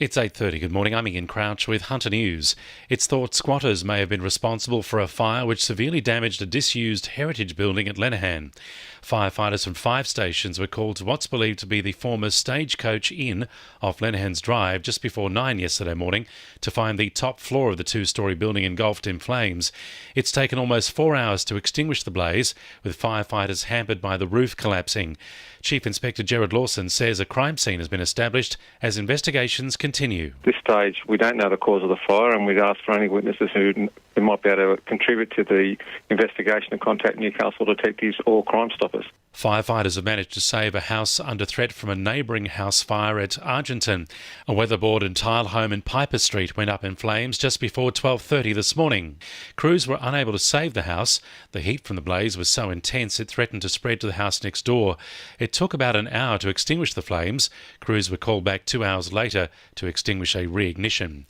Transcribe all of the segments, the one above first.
It's 8:30. Good morning. I'm Ian Crouch with Hunter News. It's thought squatters may have been responsible for a fire which severely damaged a disused heritage building at Lenihan. Firefighters from 5 stations were called to what's believed to be the former Stagecoach Inn off Lenihan's Drive just before 9 yesterday morning to find the top floor of the 2-storey building engulfed in flames. It's taken almost 4 hours to extinguish the blaze, with firefighters hampered by the roof collapsing. Chief Inspector Gerard Lawson says a crime scene has been established as investigations continue. At this stage, we don't know the cause of the fire, and we'd ask for any witnesses who might be able to contribute to the investigation to contact Newcastle detectives or Crime Stoppers. Firefighters have managed to save a house under threat from a neighbouring house fire at Argenton. A weatherboard and tile home in Piper Street went up in flames just before 12:30 this morning. Crews were unable to save the house. The heat from the blaze was so intense it threatened to spread to the house next door. It took about an hour to extinguish the flames. Crews were called back 2 hours later to extinguish a reignition.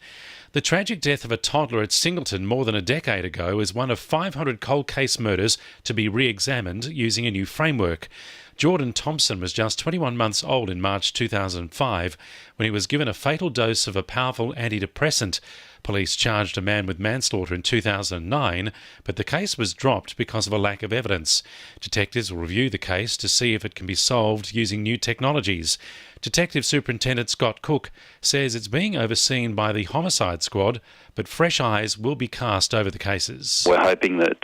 The tragic death of a toddler at Singleton more than a decade ago is one of 500 cold case murders to be re-examined using a new framework. Jordan Thompson was just 21 months old in March 2005 when he was given a fatal dose of a powerful antidepressant. Police charged a man with manslaughter in 2009, but the case was dropped because of a lack of evidence. Detectives will review the case to see if it can be solved using new technologies. Detective Superintendent Scott Cook says it's being overseen by the Homicide Squad, but fresh eyes will be cast over the cases. We're hoping that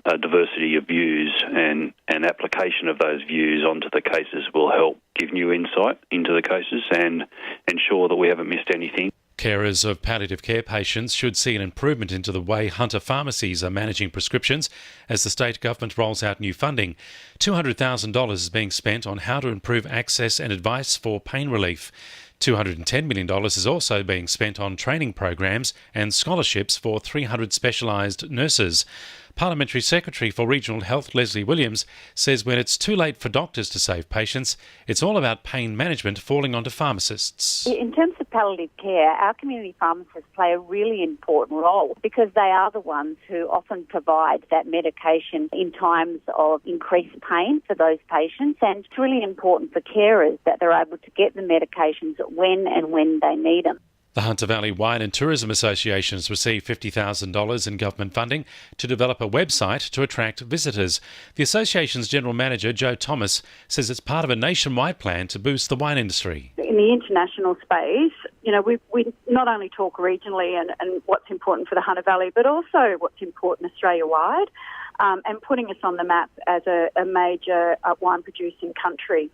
a diversity of views and application of those views onto the cases will help give new insight into the cases and ensure that we haven't missed anything. Carers of palliative care patients should see an improvement into the way Hunter pharmacies are managing prescriptions as the state government rolls out new funding. $200,000 is being spent on how to improve access and advice for pain relief. $210 million is also being spent on training programs and scholarships for 300 specialised nurses. Parliamentary Secretary for Regional Health Leslie Williams says when it's too late for doctors to save patients, it's all about pain management falling onto pharmacists. In terms of palliative care, our community pharmacists play a really important role because they are the ones who often provide that medication in times of increased pain for those patients, and it's really important for carers that they're able to get the medications when they need them. The Hunter Valley Wine and Tourism Association has received $50,000 in government funding to develop a website to attract visitors. The association's general manager, Joe Thomas, says it's part of a nationwide plan to boost the wine industry. In the international space, we not only talk regionally and what's important for the Hunter Valley, but also what's important Australia-wide, and putting us on the map as a major wine-producing country.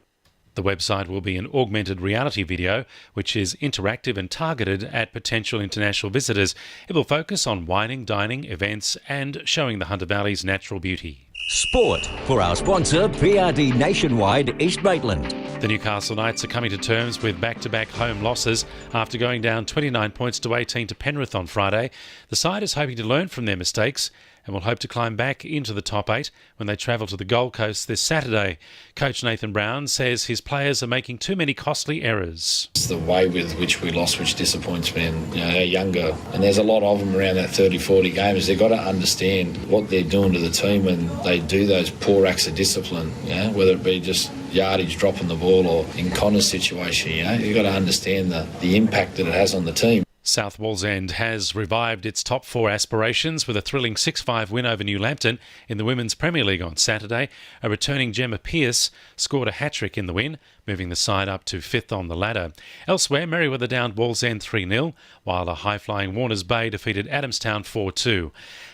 The website will be an augmented reality video, which is interactive and targeted at potential international visitors. It will focus on wining, dining, events and showing the Hunter Valley's natural beauty. Sport for our sponsor, PRD Nationwide East Maitland. The Newcastle Knights are coming to terms with back-to-back home losses after going down 29 points to 18 to Penrith on Friday. The side is hoping to learn from their mistakes and will hope to climb back into the top 8 when they travel to the Gold Coast this Saturday. Coach Nathan Brown says his players are making too many costly errors. It's the way with which we lost which disappoints me, and they're younger, and there's a lot of them around that 30-40 games. They've got to understand what they're doing to the team when they do those poor acts of discipline, whether it be just yardage dropping the ball or in Connor's situation. You've got to understand the impact that it has on the team. South Wallsend has revived its top 4 aspirations with a thrilling 6-5 win over New Lambton in the Women's Premier League on Saturday. A returning Gemma Pearce scored a hat-trick in the win, moving the side up to 5th on the ladder. Elsewhere, Merewether downed Wallsend 3-0, while a high-flying Warners Bay defeated Adamstown 4-2.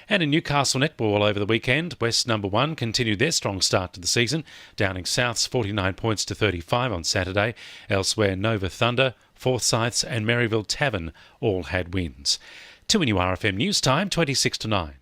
And in Newcastle netball over the weekend, West No. 1 continued their strong start to the season, downing Souths 49 points to 35 on Saturday. Elsewhere, Nova Thunder, Forsyths and Maryville Tavern all had wins. 2NURFM News Time, 26 to 9.